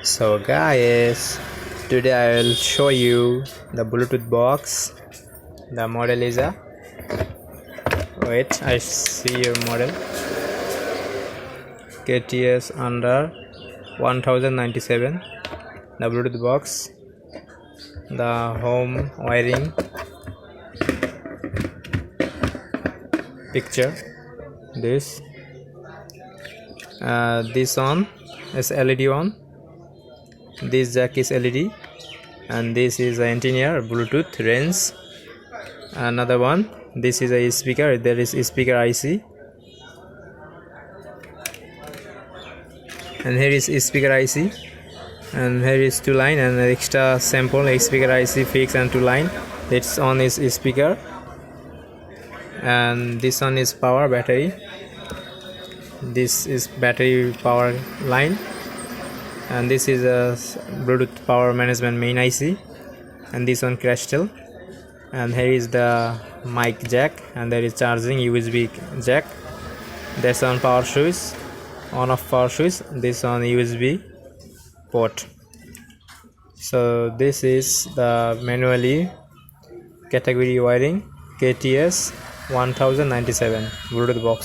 So guys, today I will show you the Bluetooth box. The model is a I see your model KTS under 1097. The Bluetooth box, the home wiring picture, this on is LED on, this jack is LED, and this is the antenna Bluetooth range. Another one, this is a speaker, there is a speaker IC, and here is a speaker IC, and here is 2 line and extra sample a speaker IC fix and 2 line. This on is a speaker, and this one is power battery. This is battery power line, and this is a Bluetooth power management main IC, and this one crystal. And here is the mic jack, and there is charging USB jack. That's on power switch, on off power switch. This on USB port. So this is the manually category wiring KTS 1097 Bluetooth box.